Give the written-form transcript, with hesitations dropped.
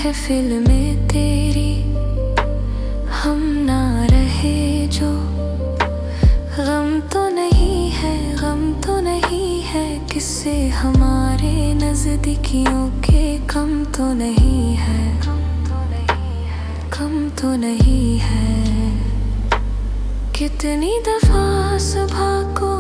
महफिल में तेरी हम ना रहे जो, गम तो नहीं है, गम तो नहीं है, किससे हमारे नजदीकियों के कम तो नहीं है, कम तो नहीं है। कितनी दफा सुबह को